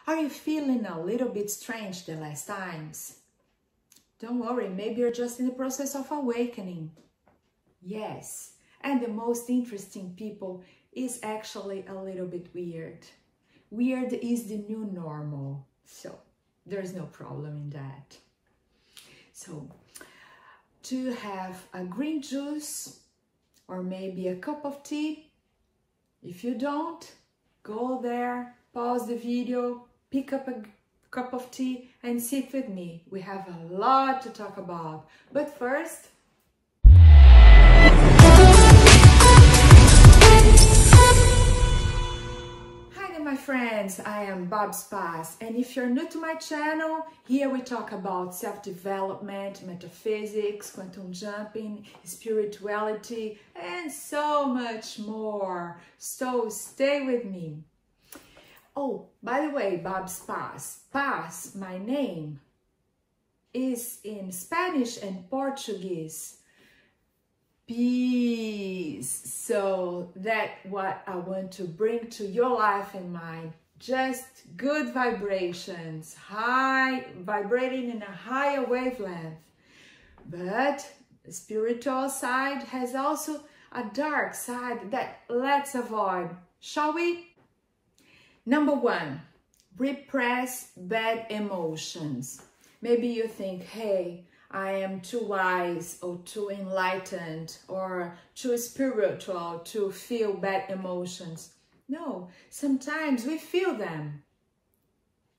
Are you feeling a little bit strange the last times? Don't worry, maybe you're just in the process of awakening. Yes, and the most interesting people is actually a little bit weird. Weird is the new normal, so there's no problem in that. So, to have a green juice or maybe a cup of tea. If you don't, go there, pause the video, pick up a cup of tea and sit with me. We have a lot to talk about. But first, my friends, I am Bob Spas, and if you're new to my channel, here we talk about self-development, metaphysics, quantum jumping, spirituality, and so much more. So stay with me. Oh, by the way, Bob Spas, Paz, my name, is in Spanish and Portuguese. Peace. So that's what I want to bring to your life and mine. Just good vibrations, vibrating in a higher wavelength. But the spiritual side has also a dark side that let's avoid. Shall we? Number one, repress bad emotions. Maybe you think, hey, I am too wise or too enlightened or too spiritual to feel bad emotions. No, sometimes we feel them.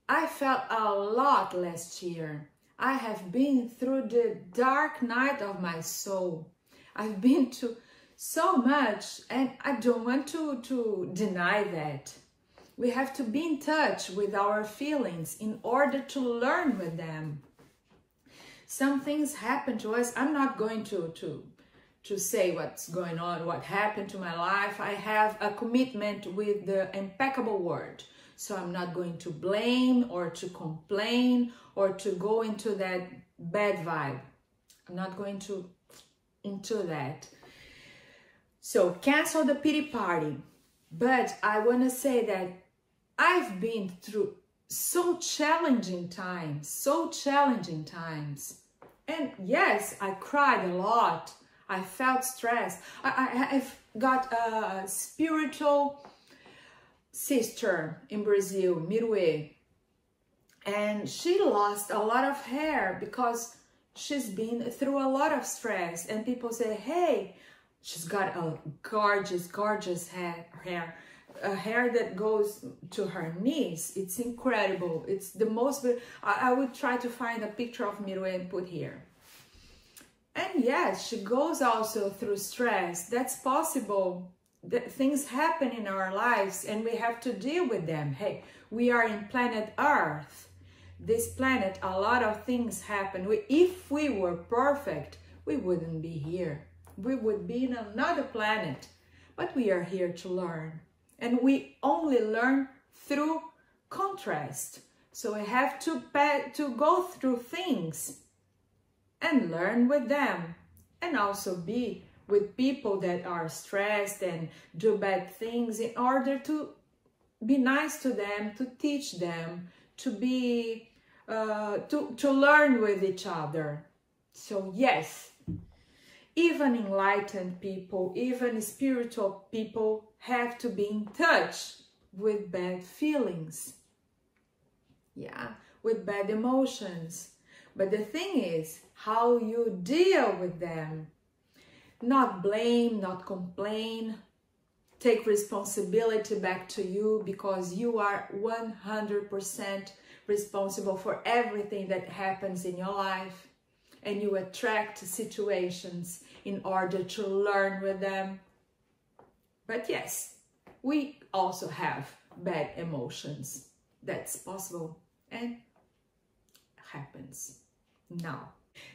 I felt a lot last year. I have been through the dark night of my soul. I've been to so much and I don't want to deny that. We have to be in touch with our feelings in order to learn with them. Some things happen to us. I'm not going to say what's going on, what happened to my life. I have a commitment with the impeccable word. So I'm not going to blame or to complain or to go into that bad vibe. I'm not going into that. So cancel the pity party. But I want to say that I've been through so challenging times. And yes, I cried a lot. I felt stressed. I've got a spiritual sister in Brazil, Mirue, and she lost a lot of hair because she's been through a lot of stress. And people say, hey, she's got a gorgeous hair. A hair that goes to her knees. It's incredible. It's the most, I would try to find a picture of Mirue and put here. And yes, she goes also through stress. That's possible. That things happen in our lives and we have to deal with them. Hey, we are in planet Earth. This planet, a lot of things happen. If we were perfect, we wouldn't be here. We would be in another planet. But we are here to learn. And we only learn through contrast. So we have to go through things and learn with them. And also be with people that are stressed and do bad things in order to be nice to them, to teach them, to be, to learn with each other. So yes, even enlightened people, even spiritual people have to be in touch with bad feelings. Yeah, with bad emotions. But the thing is how you deal with them. Not blame, not complain. Take responsibility back to you because you are 100% responsible for everything that happens in your life. And you attract situations in order to learn with them. But yes, we also have bad emotions. That's possible and happens now.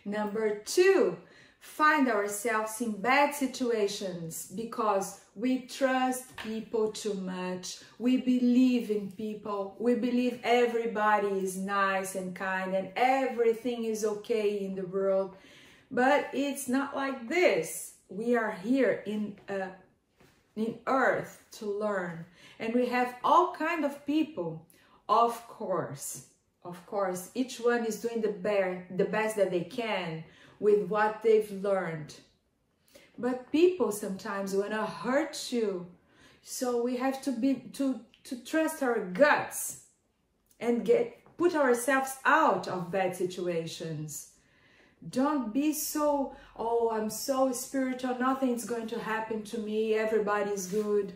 Number two, find ourselves in bad situations because we trust people too much. We believe in people. We believe everybody is nice and kind and everything is okay in the world. But it's not like this. We are here in Earth to learn. And we have all kinds of people, Of course, each one is doing the best that they can with what they've learned. But people sometimes want to hurt you. So we have to trust our guts and put ourselves out of bad situations. Don't be so, oh, I'm so spiritual, nothing's going to happen to me, everybody's good.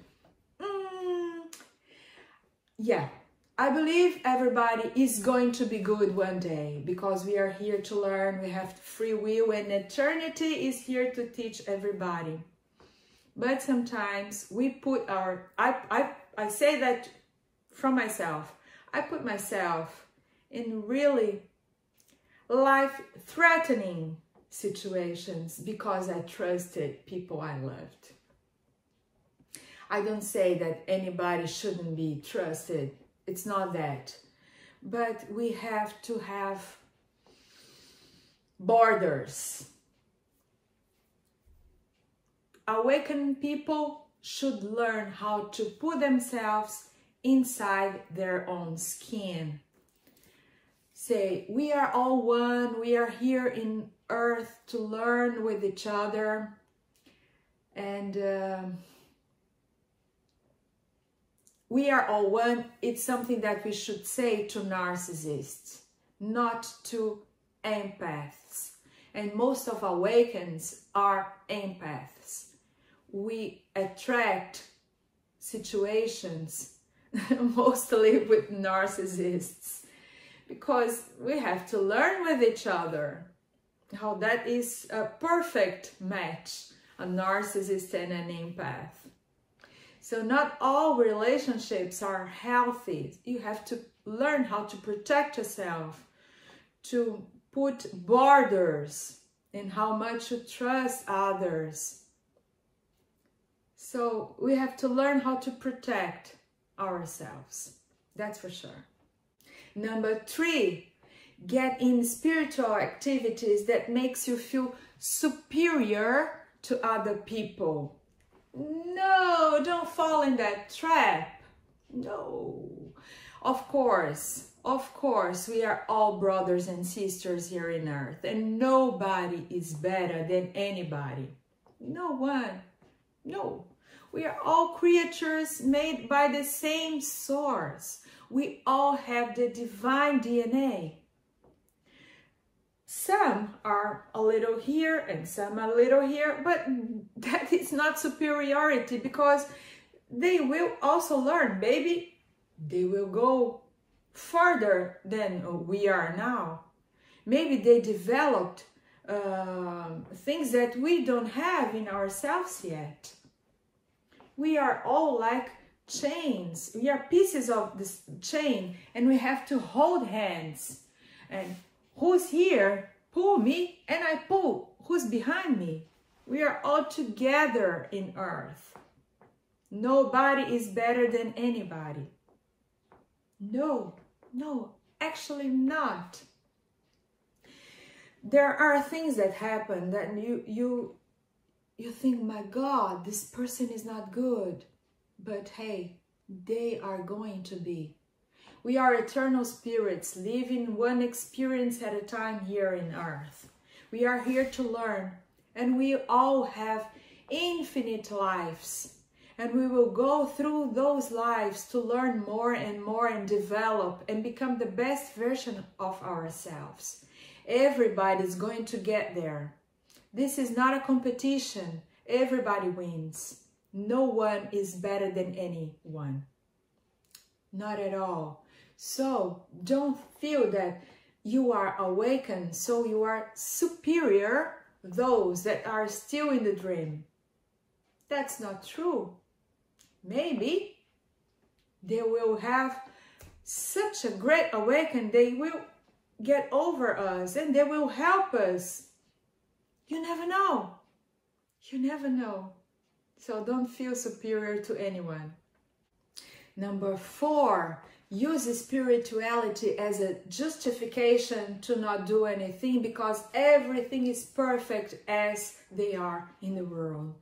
Yeah, I believe everybody is going to be good one day, because we are here to learn, we have free will, and eternity is here to teach everybody. But sometimes we put I say that from myself, I put myself in really life-threatening situations because I trusted people I loved. I don't say that anybody shouldn't be trusted. It's not that. But we have to have borders. Awakened people should learn how to put themselves inside their own skin. Say, we are all one, we are here in earth to learn with each other. And we are all one. It's something that we should say to narcissists, not to empaths. And most of awakens are empaths. We attract situations mostly with narcissists because we have to learn with each other how that is a perfect match, a narcissist and an empath. So not all relationships are healthy. You have to learn how to protect yourself, to put borders in how much you trust others. So we have to learn how to protect ourselves. That's for sure. Number 3, get in spiritual activities that makes you feel superior to other people. No, don't fall in that trap. No. Of course, we are all brothers and sisters here in earth, and nobody is better than anybody. No one. No. We are all creatures made by the same source. We all have the divine DNA. Some are a little here and some a little here, but that is not superiority, because they will also learn, baby. They will go further than we are now. Maybe they developed things that we don't have in ourselves yet. We are all like chains. We are pieces of this chain, and we have to hold hands. And who's here? Pull me, and I pull. Who's behind me? We are all together in earth. Nobody is better than anybody. No, actually not. There are things that happen that you think, my God, this person is not good. But hey, they are going to be. We are eternal spirits living one experience at a time here in earth. We are here to learn, and we all have infinite lives. And we will go through those lives to learn more and develop and become the best version of ourselves. Everybody's going to get there. This is not a competition. Everybody wins. No one is better than anyone. Not at all. So don't feel that you are awakened, so you are superior those that are still in the dream. That's not true. Maybe they will have such a great awakening, they will get over us and they will help us. You never know. You never know. So don't feel superior to anyone. Number 4, use spirituality as a justification to not do anything because everything is perfect as they are in the world.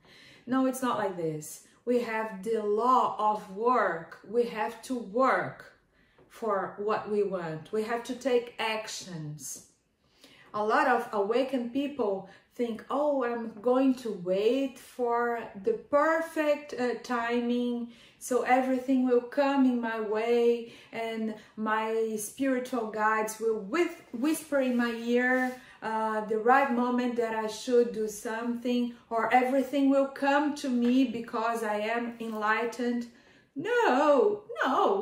No, it's not like this. We have the law of work. We have to work for what we want. We have to take actions. A lot of awakened people think, oh, I'm going to wait for the perfect timing, so everything will come in my way and my spiritual guides will whisper in my ear the right moment that I should do something, or everything will come to me because I am enlightened. No,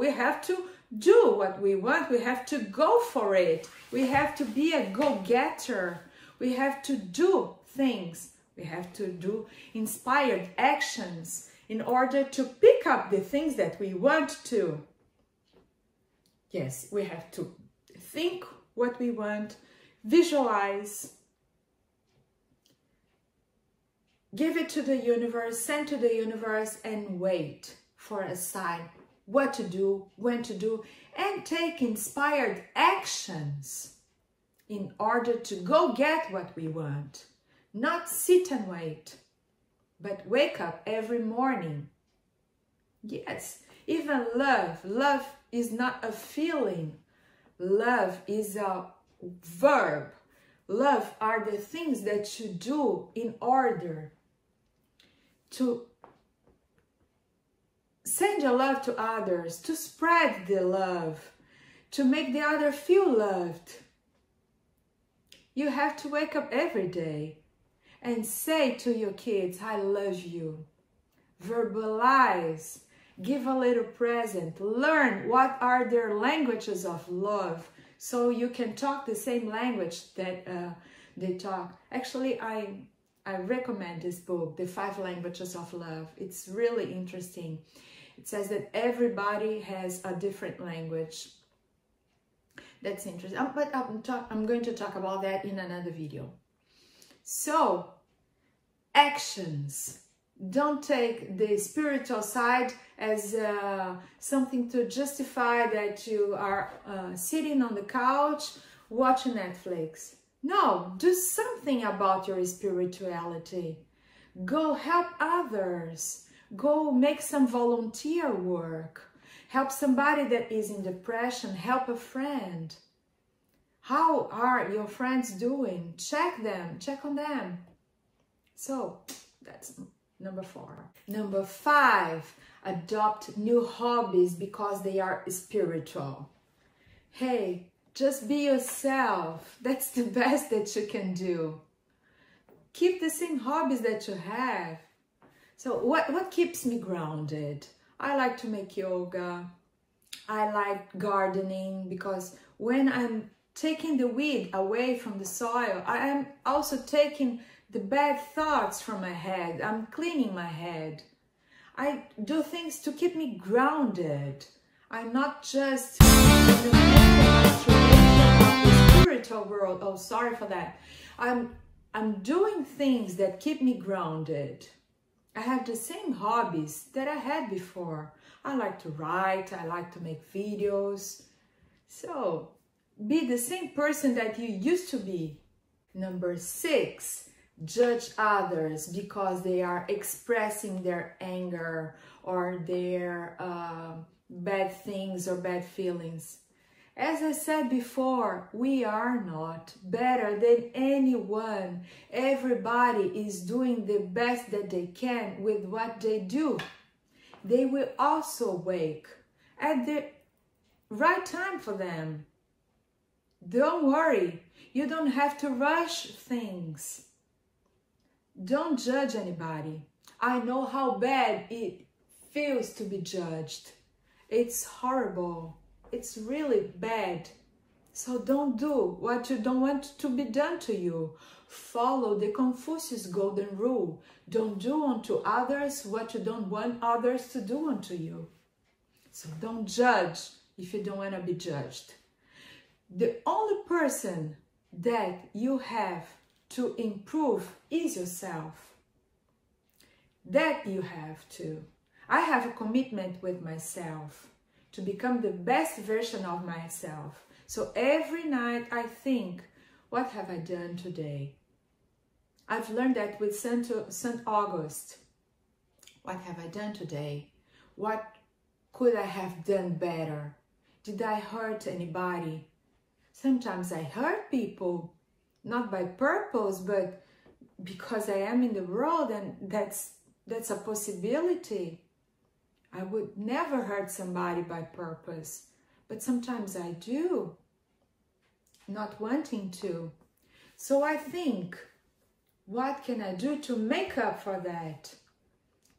we have to do what we want. We have to go for it. We have to be a go-getter. We have to do things. We have to do inspired actions in order to pick up the things that we want to. Yes, we have to think what we want, visualize, give it to the universe, send to the universe, and wait for a sign. What to do, when to do, and take inspired actions in order to go get what we want. Not sit and wait, but wake up every morning. Yes, even love. Love is not a feeling. Love is a verb. Love are the things that you do in order to send your love to others, to spread the love, to make the other feel loved. You have to wake up every day and say to your kids, I love you. Verbalize, give a little present, learn what are their languages of love so you can talk the same language that they talk. Actually, I recommend this book, The 5 Languages of Love. It's really interesting. It says that everybody has a different language. That's interesting. But I'm going to talk about that in another video. So, actions. Don't take the spiritual side as something to justify that you are sitting on the couch watching Netflix. No, do something about your spirituality. Go help others. Go make some volunteer work. Help somebody that is in depression. Help a friend. How are your friends doing? Check them. Check on them. So, that's number 4. Number 5, adopt new hobbies because they are spiritual. Hey, just be yourself. That's the best that you can do. Keep the same hobbies that you have. So what keeps me grounded? I like to make yoga. I like gardening because when I'm taking the weed away from the soil, I am also taking the bad thoughts from my head. I'm cleaning my head. I do things to keep me grounded. I'm not just in the spiritual world. Oh, sorry for that. I'm doing things that keep me grounded. I have the same hobbies that I had before. I like to write, I like to make videos. So, be the same person that you used to be. Number 6, judge others because they are expressing their anger or their bad things or bad feelings. As I said before, we are not better than anyone. Everybody is doing the best that they can with what they do. They will also wake at the right time for them. Don't worry. You don't have to rush things. Don't judge anybody. I know how bad it feels to be judged. It's horrible. It's really bad. So don't do what you don't want to be done to you. Follow the Confucius golden rule. Don't do unto others what you don't want others to do unto you. So don't judge if you don't want to be judged. The only person that you have to improve is yourself. That you have to. I have a commitment with myself to become the best version of myself. So every night I think, what have I done today? I've learned that with St. August. What have I done today? What could I have done better? Did I hurt anybody? Sometimes I hurt people, not by purpose, but because I am in the world, and that's a possibility. I would never hurt somebody by purpose, but sometimes I do, not wanting to. So I think, what can I do to make up for that?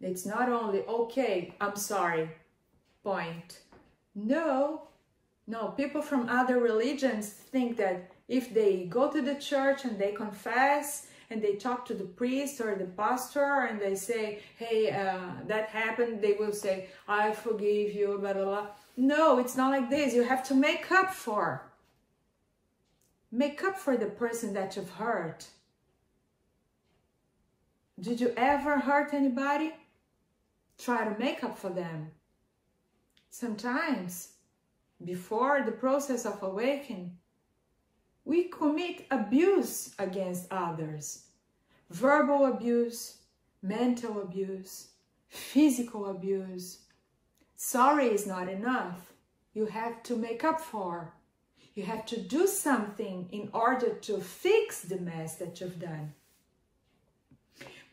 It's not only, okay, I'm sorry, point. No, people from other religions think that if they go to the church and they confess and they talk to the priest or the pastor and they say, hey, that happened, they will say, I forgive you, blah, blah, blah. No, it's not like this. You have to make up for the person that you've hurt. Did you ever hurt anybody? Try to make up for them. Sometimes, before the process of awakening, we commit abuse against others. Verbal abuse, mental abuse, physical abuse. Sorry is not enough. You have to make up for. You have to do something in order to fix the mess that you've done.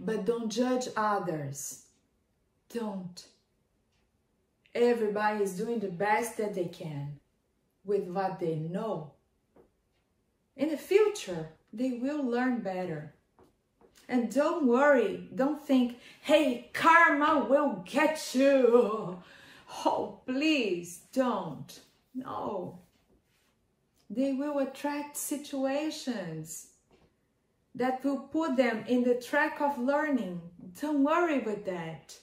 But don't judge others. Don't. Everybody is doing the best that they can with what they know. In the future, they will learn better. And don't worry, don't think, hey, karma will get you. Oh, please don't. No. They will attract situations that will put them in the track of learning. Don't worry with that.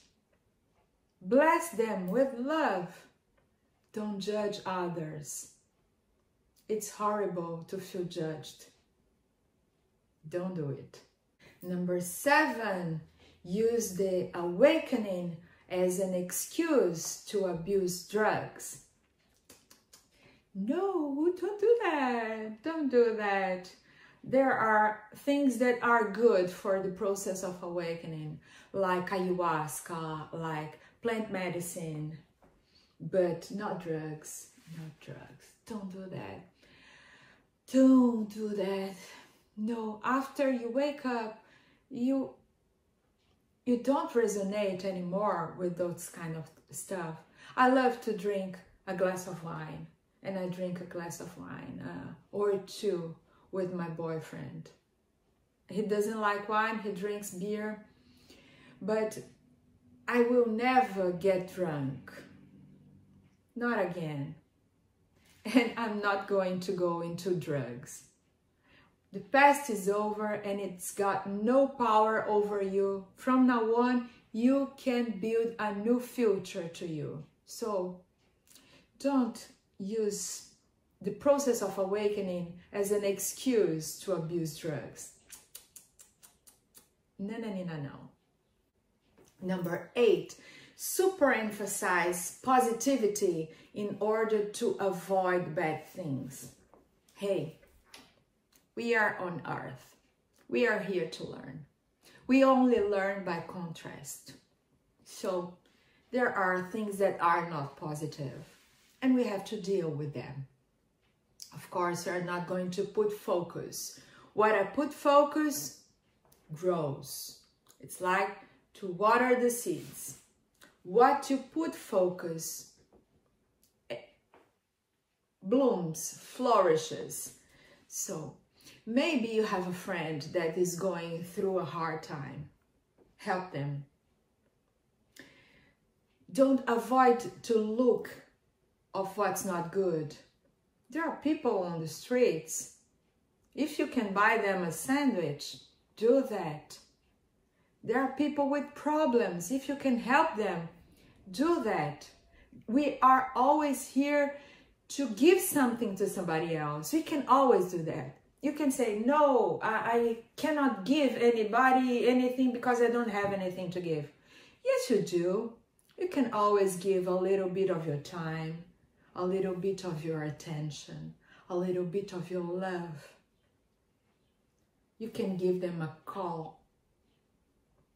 Bless them with love. Don't judge others. It's horrible to feel judged. Don't do it. Number 7, use the awakening as an excuse to abuse drugs. No, don't do that. Don't do that. There are things that are good for the process of awakening, like ayahuasca, like plant medicine, but not drugs. Not drugs. Don't do that. Don't do that. No, after you wake up, you don't resonate anymore with those kind of stuff. I love to drink a glass of wine, and I drink a glass of wine or 2 with my boyfriend. He doesn't like wine, he drinks beer, but I will never get drunk. Not again. And I'm not going to go into drugs. The past is over and it's got no power over you. From now on, you can build a new future to you. So don't use the process of awakening as an excuse to abuse drugs. No, no, no, no, no. Number 8, superemphasize positivity in order to avoid bad things. Hey, we are on earth. We are here to learn. We only learn by contrast. So there are things that are not positive and we have to deal with them. Of course, we are not going to put focus. What I put focus grows. It's like to water the seeds. What you put focus blooms, flourishes. So maybe you have a friend that is going through a hard time. Help them. Don't avoid to look of what's not good. There are people on the streets. If you can buy them a sandwich, do that. There are people with problems. If you can help them, do that. We are always here to give something to somebody else. We can always do that. You can say, no, I cannot give anybody anything because I don't have anything to give. Yes, you do. You can always give a little bit of your time, a little bit of your attention, a little bit of your love. You can give them a call.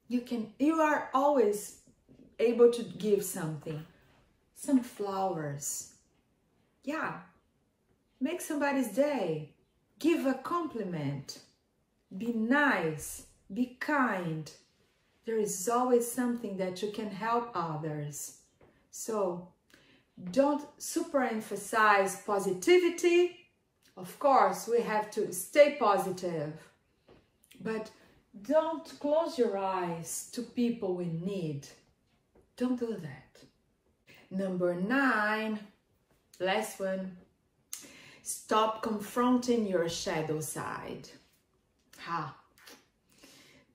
You are always able to give something, some flowers, Yeah, make somebody's day. Give a compliment. Be nice. Be kind. There is always something that you can help others. So don't super emphasize positivity. Of course, we have to stay positive, but don't close your eyes to people in need. Don't do that. Number 9, last one. Stop confronting your shadow side.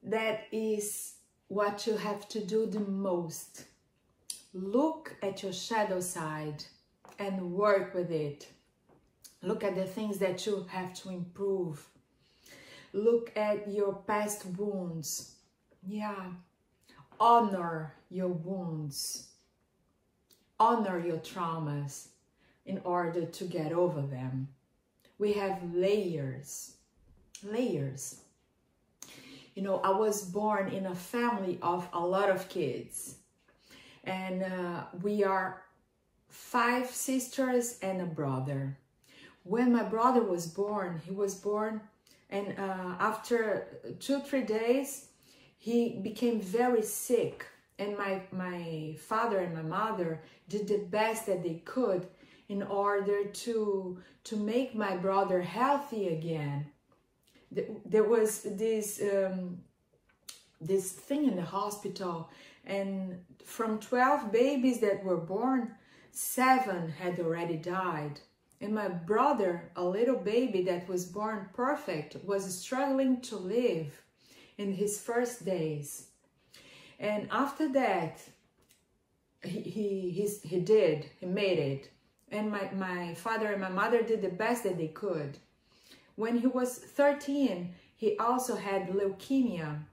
That is what you have to do the most. Look at your shadow side and work with it. Look at the things that you have to improve. Look at your past wounds. Yeah. Honor your wounds. Honor your traumas in order to get over them. We have layers. Layers. You know, I was born in a family of a lot of kids. And we are 5 sisters and a brother. When my brother was born, he was born, and after 2-3 days, he became very sick. And my father and my mother did the best that they could in order to make my brother healthy again. There was this thing in the hospital, and from 12 babies that were born, 7 had already died. And my brother, a little baby that was born perfect, was struggling to live in his first days. And after that, he made it. And my father and my mother did the best that they could. When he was 13, he also had leukemia.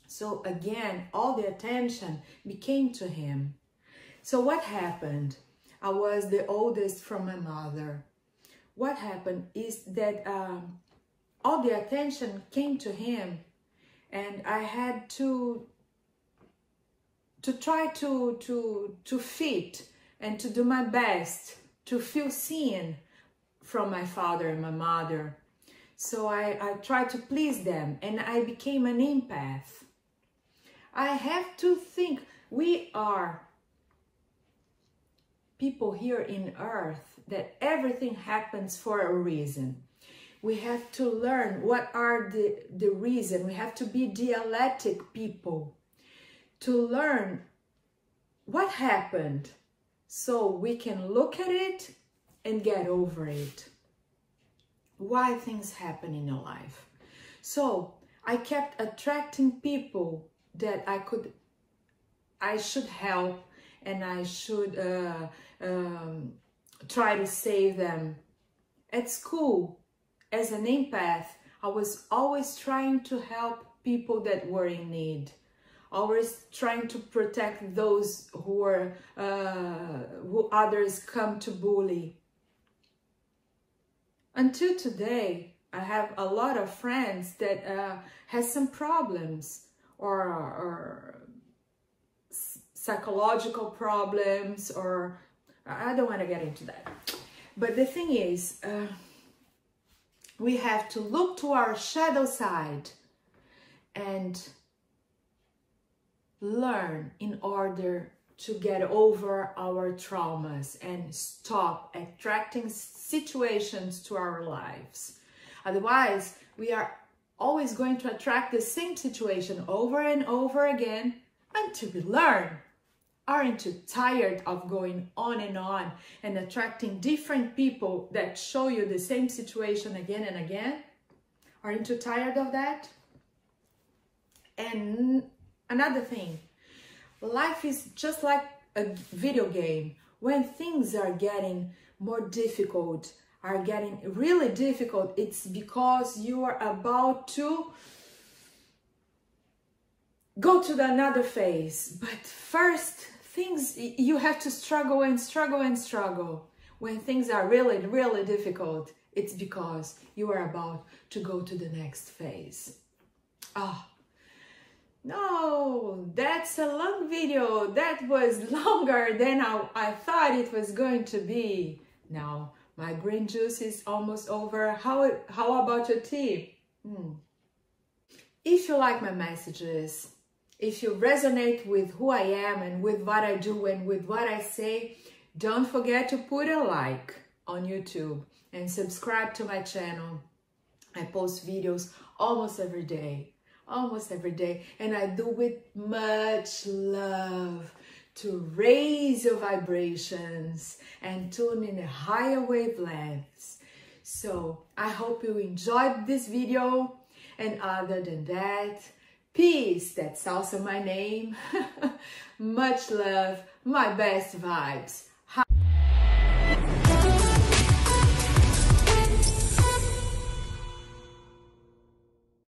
So again, all the attention became to him. So what happened? I was the oldest from my mother. What happened is that all the attention came to him, and I had to try to fit and to do my best to feel seen from my father and my mother. So I tried to please them, and I became an empath. I have to think, we are people here in earth, that everything happens for a reason. We have to learn what are the reason. We have to be dialectic people to learn what happened, so we can look at it and get over it. Why things happen in your life. So I kept attracting people that I should help, and I should try to save them. At school, as an empath, I was always trying to help people that were in need. Always trying to protect those who others come to bully. Until today, I have a lot of friends that has some problems or psychological problems, or I don't want to get into that. But the thing is, we have to look to our shadow side and learn in order to get over our traumas and stop attracting situations to our lives. Otherwise, we are always going to attract the same situation over and over again until we learn. Aren't you tired of going on and attracting different people that show you the same situation again and again? Aren't you tired of that? And another thing, life is just like a video game. When things are getting more difficult, are getting really difficult, it's because you are about to go to another phase. But first, you have to struggle and struggle and struggle. When things are really, really difficult, it's because you are about to go to the next phase. No, that's a long video. That was longer than I thought it was going to be. Now, my green juice is almost over. How about your tea? If you like my messages, if you resonate with who I am and with what I do and with what I say, don't forget to put a like on YouTube and subscribe to my channel. I post videos almost every day, and I do with much love to raise your vibrations and tune in the higher wavelengths. So I hope you enjoyed this video, and other than that, peace, that's also my name. Much love, my best vibes.